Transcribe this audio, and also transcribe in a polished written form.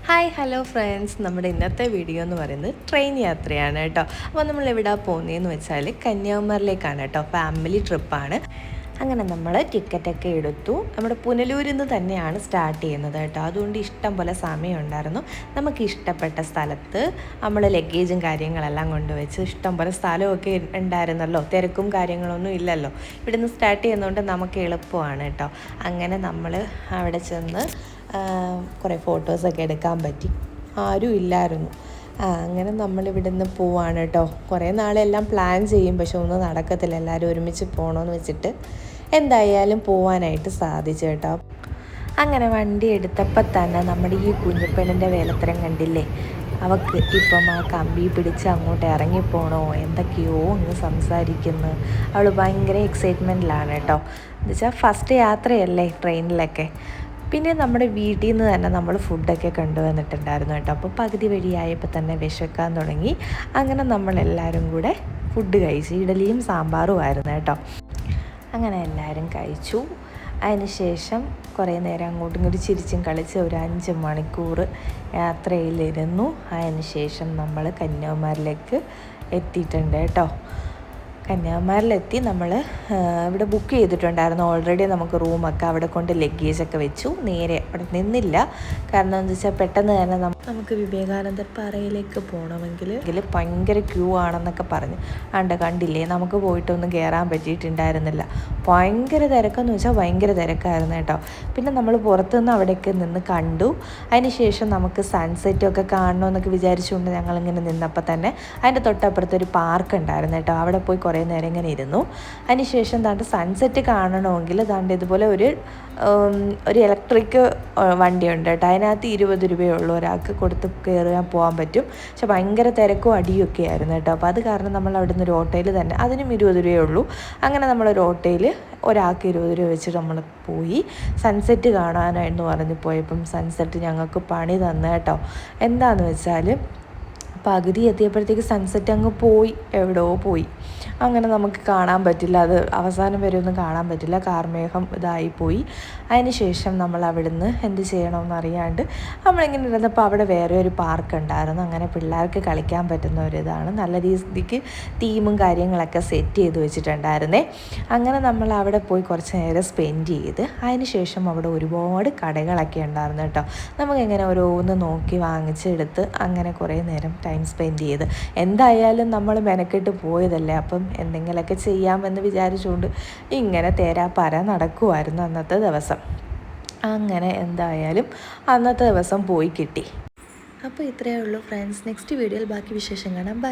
Hi hello friends, നമ്മുടെ ഇന്നത്തെ video എന്ന് പറയുന്നത് ട്രെയിൻ യാത്രയാണ് കേട്ടോ. അപ്പോൾ നമ്മൾ എവിടെ പോകുന്നതെന്ന് വെച്ചാൽ കന്യാകുമാരിയിലേക്കാണ് കേട്ടോ. ഫാമിലി ട്രിപ്പാണ്. അങ്ങനെ നമ്മൾ ടിക്കറ്റൊക്കെ എടുത്തു. നമ്മുടെ പുനലൂരിൽ നിന്ന് തന്നെയാണ് സ്റ്റാർട്ട് ചെയ്യുന്നത് കേട്ടോ. അതുകൊണ്ട് ഇഷ്ടം പോലെ സമയം ഉണ്ടായിരുന്നു. നമുക്ക് ഇഷ്ടപ്പെട്ട സ്ഥലത്ത് നമ്മൾ ലഗേജും കാര്യങ്ങളെല്ലാം കൊണ്ടുവച്ച് ഇഷ്ടം പോലെ സ്ഥലമൊക്കെ ഉണ്ടായിരുന്നല്ലോ. തിരക്കും കാര്യങ്ങളൊന്നും ഇല്ലല്ലോ. ഇവിടുന്ന് സ്റ്റാർട്ട് ചെയ്യുന്നതുകൊണ്ട് നമുക്ക് എളുപ്പമാണ് കേട്ടോ. അങ്ങനെ നമ്മൾ അവിടെ ചെന്ന് കുറേ ഫോട്ടോസൊക്കെ എടുക്കാൻ പറ്റി. ആരും ഇല്ലായിരുന്നു. അങ്ങനെ നമ്മളിവിടുന്ന് പോവാണ് കേട്ടോ. കുറേ നാളെല്ലാം പ്ലാൻ ചെയ്യും, പക്ഷെ ഒന്നും നടക്കത്തില്ല. എല്ലാവരും ഒരുമിച്ച് പോകണമെന്ന് വെച്ചിട്ട് എന്തായാലും പോവാനായിട്ട് സാധിച്ചു കേട്ടോ. അങ്ങനെ വണ്ടി എടുത്തപ്പോൾ തന്നെ നമ്മുടെ ഈ കുഞ്ഞിപ്പെണ്ണിൻ്റെ വേലത്തരം കണ്ടില്ലേ. അവൾക്ക് ഇപ്പം ആ കമ്പി പിടിച്ച് അങ്ങോട്ട് ഇറങ്ങിപ്പോണോ എന്തൊക്കെയോ അങ്ങ് സംസാരിക്കുന്നു. അവൾ ഭയങ്കര എക്സൈറ്റ്മെൻറ്റിലാണ് കേട്ടോ. എന്നുവെച്ചാൽ ഫസ്റ്റ് യാത്രയല്ലേ ട്രെയിനിലൊക്കെ. പിന്നെ നമ്മുടെ വീട്ടിൽ നിന്ന് തന്നെ നമ്മൾ ഫുഡൊക്കെ കൊണ്ടുവന്നിട്ടുണ്ടായിരുന്നു കേട്ടോ. അപ്പോൾ പകുതി വഴിയായപ്പോൾ തന്നെ വിശക്കാൻ തുടങ്ങി. അങ്ങനെ നമ്മളെല്ലാവരും കൂടെ ഫുഡ് കഴിച്ചു. ഇഡലിയും സാമ്പാറും ആയിരുന്നു കേട്ടോ. അങ്ങനെ എല്ലാവരും കഴിച്ചു. അതിന് ശേഷം കുറേ നേരം അങ്ങോട്ടും ഇങ്ങോട്ടും ചിരിച്ചും കളിച്ച് ഒരു 5 മണിക്കൂർ യാത്രയിലിരുന്നു. അതിന് ശേഷം നമ്മൾ കന്യാകുമാരിയിലേക്ക് എത്തിയിട്ടുണ്ട് കേട്ടോ. കന്യാകുമാരിയിലെത്തി. നമ്മൾ ഇവിടെ ബുക്ക് ചെയ്തിട്ടുണ്ടായിരുന്നു ഓൾറെഡി. നമുക്ക് റൂമൊക്കെ അവിടെ കൊണ്ട് ലഗേജൊക്കെ വെച്ചു. നേരെ അവിടെ നിന്നില്ല. കാരണം എന്താ വെച്ചാൽ പെട്ടെന്ന് തന്നെ നമുക്ക് വിവേകാനന്ദ പാറയിലേക്ക് പോകണമെങ്കിൽ ഭയങ്കര ക്യൂ ആണെന്നൊക്കെ പറഞ്ഞ് കണ്ടില്ലേ. നമുക്ക് പോയിട്ടൊന്നും കയറാൻ പറ്റിയിട്ടുണ്ടായിരുന്നില്ല. ഭയങ്കര തിരക്കെന്ന് വെച്ചാൽ ഭയങ്കര തിരക്കായിരുന്നു കേട്ടോ. പിന്നെ നമ്മൾ പുറത്തുനിന്ന് അവിടെയൊക്കെ നിന്ന് കണ്ടു. അതിന് ശേഷം നമുക്ക് സൺസെറ്റൊക്കെ കാണണമെന്നൊക്കെ വിചാരിച്ചുകൊണ്ട് ഞങ്ങളിങ്ങനെ നിന്നപ്പോൾ തന്നെ അതിൻ്റെ തൊട്ടപ്പുറത്തൊരു പാർക്ക് ഉണ്ടായിരുന്നു കേട്ടോ. അവിടെ പോയി കുറേ നേരം ഇങ്ങനെ ഇരുന്നു. അതിനുശേഷം ദാണ്ട് സൺസെറ്റ് കാണണമെങ്കിൽ ദാണ്ട് ഇതുപോലെ ഒരു ഇലക്ട്രിക് വണ്ടിയുണ്ട് കേട്ടോ. അതിനകത്ത് 20 രൂപയേ ഉള്ളൂ. ഒരാൾക്ക് കൊടുത്ത് കയറാൻ പോകാൻ പറ്റും. പക്ഷെ ഭയങ്കര തിരക്കും അടിയൊക്കെ ആയിരുന്നു കേട്ടോ. അപ്പോൾ അത് കാരണം നമ്മൾ അവിടെ നിന്ന് ഒരു ഓട്ടോയിൽ തന്നെ, അതിനും 20 രൂപയേ ഉള്ളൂ. അങ്ങനെ നമ്മളൊരു ഓട്ടോയിൽ ഒരാൾക്ക് 20 രൂപ വെച്ചിട്ട് നമ്മൾ പോയി സൺസെറ്റ് കാണാനായിരുന്നു പറഞ്ഞ് പോയപ്പം സൺസെറ്റ് ഞങ്ങൾക്ക് പണി തന്നു കേട്ടോ. എന്താണെന്ന് വെച്ചാൽ പകുതി എത്തിയപ്പോഴത്തേക്ക് സൺസെറ്റ് അങ്ങ് പോയി, എവിടെയോ പോയി. അങ്ങനെ നമുക്ക് കാണാൻ പറ്റില്ല. അത് അവസാനം വരെ ഒന്നും കാണാൻ പറ്റില്ല. കാർമേഘം ഇതായിപ്പോയി. അതിന് ശേഷം നമ്മൾ അവിടുന്ന് എന്ത് ചെയ്യണമെന്ന് അറിയാണ്ട് നമ്മളിങ്ങനെ ഇരുന്നപ്പോൾ അവിടെ വേറെ ഒരു പാർക്ക് ഉണ്ടായിരുന്നു. അങ്ങനെ പിള്ളേർക്ക് കളിക്കാൻ പറ്റുന്ന ഒരിതാണ്. നല്ല രീതിക്ക് തീമും കാര്യങ്ങളൊക്കെ സെറ്റ് ചെയ്ത് വെച്ചിട്ടുണ്ടായിരുന്നേ. അങ്ങനെ നമ്മൾ അവിടെ പോയി കുറച്ച് നേരം സ്പെൻഡ് ചെയ്ത് അതിന് ശേഷം അവിടെ ഒരുപാട് കടകളൊക്കെ ഉണ്ടായിരുന്നു കേട്ടോ. നമുക്കിങ്ങനെ ഓരോന്ന് നോക്കി വാങ്ങിച്ചെടുത്ത് അങ്ങനെ കുറേ നേരം ടൈം സ്പെൻഡ് ചെയ്ത്. എന്തായാലും നമ്മൾ മെനക്കെട്ട് പോയതല്ലേ, അപ്പം എന്തെങ്കിലുമൊക്കെ ചെയ്യാമെന്ന് വിചാരിച്ചുകൊണ്ട് ഇങ്ങനെ തേരാപ്പാര നടക്കുമായിരുന്നു അന്നത്തെ ദിവസം. അങ്ങനെ എന്തായാലും അന്നത്തെ ദിവസം പോയി കിട്ടി. അപ്പോൾ ഇത്രയേ ഉള്ളൂ ഫ്രണ്ട്സ്. നെക്സ്റ്റ് വീഡിയോയിൽ ബാക്കി വിശേഷം കാണാം. ബൈ.